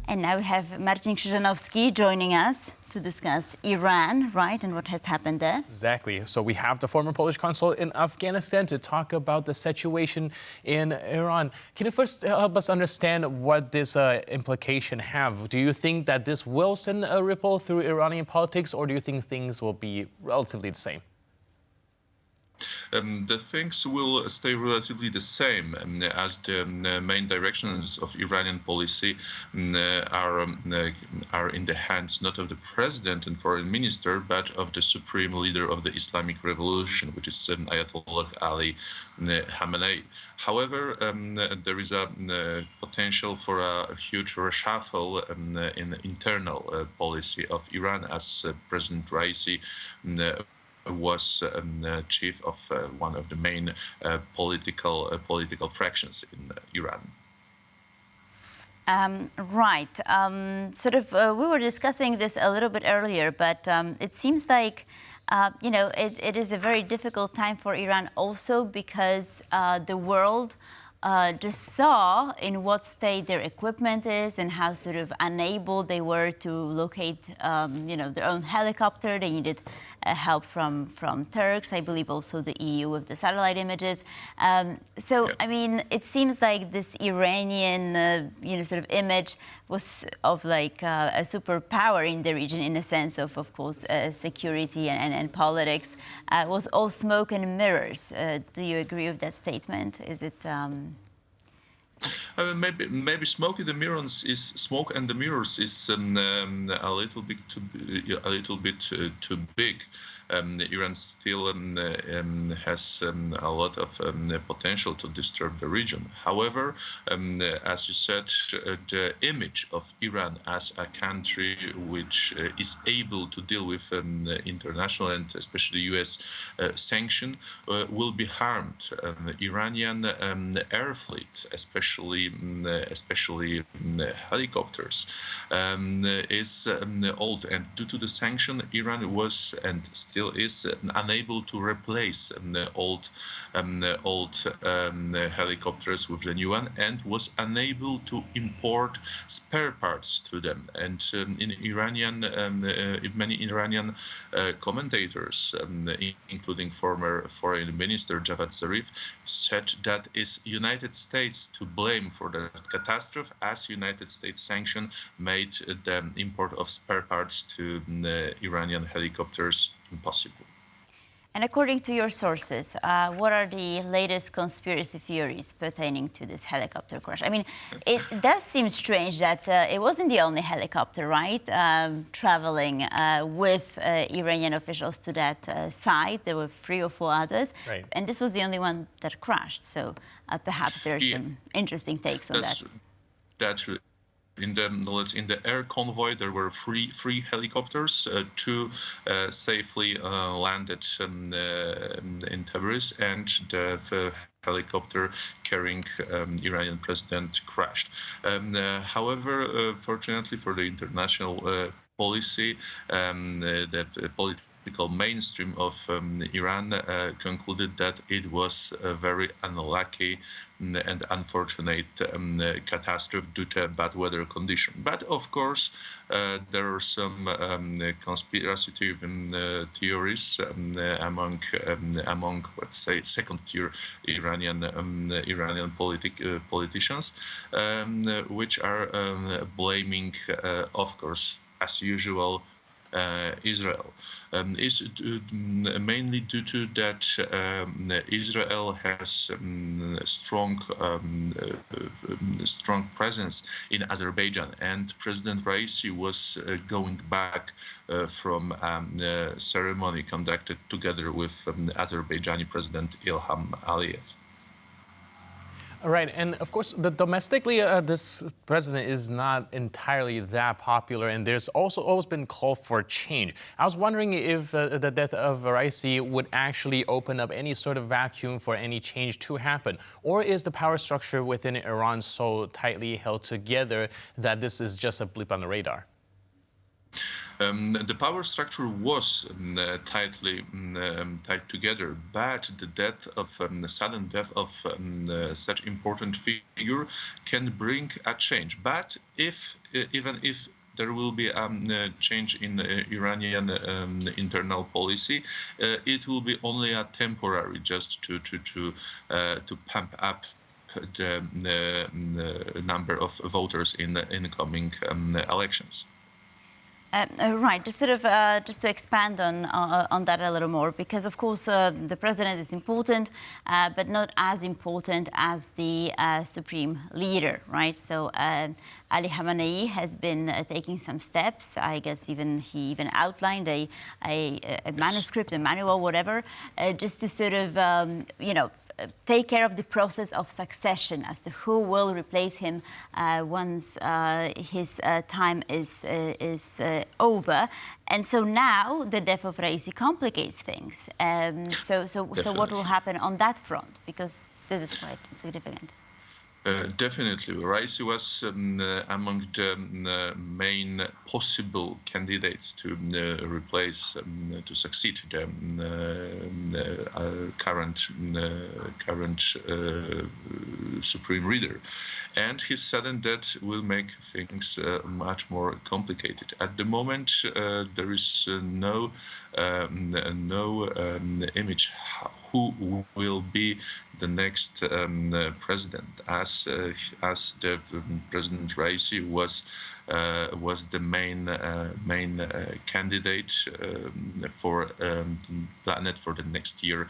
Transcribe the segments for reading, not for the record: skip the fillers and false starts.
And now we have Marek Krzyżanowski joining us to discuss Iran, right, and what has happened there. Exactly. So we have the former Polish Consul in Afghanistan to talk about the situation in Iran. Can you first help us understand what this implication have? Do you think that this will send a ripple through Iranian politics, or do you think things will be relatively the same? The things will stay relatively the same as the main directions of Iranian policy are in the hands not of the president and foreign minister, but of the supreme leader of the Islamic Revolution, which is Ayatollah Ali Khamenei. However, there is a potential for a huge reshuffle in the internal policy of Iran, as President Raisi was chief of one of the main political fractions in Iran. Right. We were discussing this a little bit earlier, but it seems like, it is a very difficult time for Iran also because the world just saw in what state their equipment is and how sort of unable they were to locate, their own helicopter. They needed help from Turks, I believe also the EU with the satellite images. I mean, it seems like this Iranian, sort of image was of like a superpower in the region in a sense of course, security and politics. Was all smoke and mirrors. Do you agree with that statement? Is it? Maybe smoke and the mirrors is a little bit too big. Iran still has a lot of potential to disturb the region. However, as you said, the image of Iran as a country which is able to deal with international and especially U.S. sanction will be harmed. Iranian air fleet, especially helicopters, is old, and due to the sanction, Iran was and still is unable to replace the old helicopters with the new one, and was unable to import spare parts to them. And many Iranian commentators, including former Foreign Minister Javad Zarif, said that is United States to blame for the catastrophe, as United States sanction made the import of spare parts to the Iranian helicopters impossible. And according to your sources, what are the latest conspiracy theories pertaining to this helicopter crash? I mean, it does seem strange that it wasn't the only helicopter, right, traveling with Iranian officials to that site. There were 3 or 4 others, right. And this was the only one that crashed. So perhaps there are some interesting takes on that. That's true. In the air convoy, there were three helicopters. 2 safely landed in Tabriz, and the helicopter carrying Iranian president crashed. However, fortunately for the international policy, the political mainstream of Iran concluded that it was a very unlucky and unfortunate catastrophe due to bad weather condition. But of course, there are some conspiracy theories among let's say second-tier Iranian politicians, which are blaming, of course, as usual, Israel. Is mainly due to that Israel has strong presence in Azerbaijan, and President Raisi was going back from a ceremony conducted together with Azerbaijani President Ilham Aliyev. All right, and of course, domestically, this president is not entirely that popular, and there's also always been call for change. I was wondering if the death of Raisi would actually open up any sort of vacuum for any change to happen, or is the power structure within Iran so tightly held together that this is just a blip on the radar? The power structure was tightly tied together, but the sudden death of such important figure can bring a change. But even if there will be a change in Iranian internal policy, it will be only a temporary, just to pump up the number of voters in the incoming elections. Right, just to expand on that a little more, because of course the president is important, but not as important as the supreme leader, right? So Ali Khamenei has been taking some steps. I guess he even outlined a manuscript, a manual, whatever, just to sort of take care of the process of succession as to who will replace him once his time is over. And so now the death of Raisi complicates things. So what will happen on that front? Because this is quite significant. Definitely. Raisi was among the main possible candidates to replace, to succeed the current supreme leader. And his sudden death will make things much more complicated. At the moment, there is no image who will be the next president, as the President Raisi was the main candidate for planet for the next year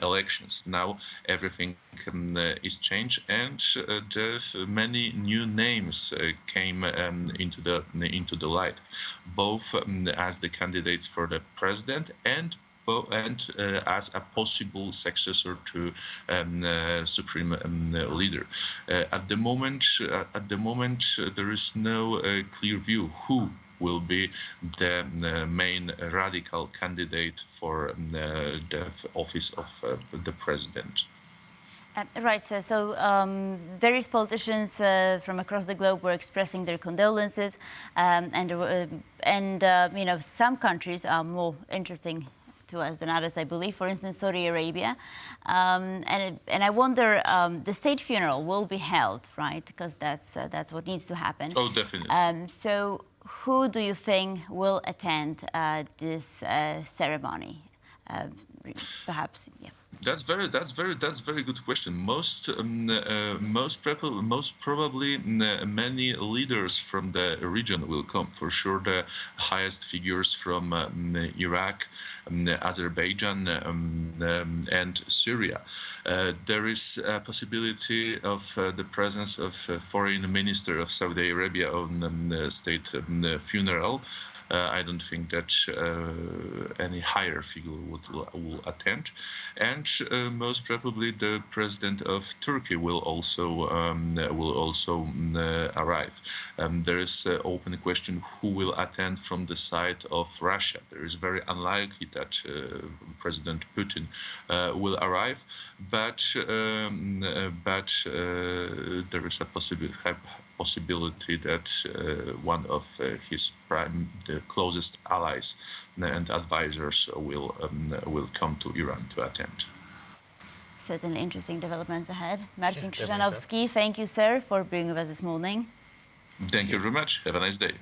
elections. Now everything is changed, and many new names came into the light, both as the candidates for the president and as a possible successor to supreme leader. At the moment, there is no clear view who will be the main radical candidate for the office of the president. Right, so various politicians from across the globe were expressing their condolences, and some countries are more interesting to us than others, I believe. For instance, Saudi Arabia, and I wonder, the state funeral will be held, right? Because that's what needs to happen. Oh, definitely. So, who do you think will attend this ceremony? Perhaps, yeah. That's very good question. Most probably many leaders from the region will come. For sure, the highest figures from Iraq, Azerbaijan, and Syria. There is a possibility of the presence of foreign minister of Saudi Arabia on the state funeral. I don't think that any higher figure will attend, and most probably the president of Turkey will also arrive. There is an open question who will attend from the side of Russia. There is very unlikely that President Putin will arrive, but there is a possibility that one of his the closest allies and advisors will come to Iran to attend. Certainly interesting developments ahead. Marcin Krzyżanowski, thank you, sir, for being with us this morning. Thank you very much. Have a nice day.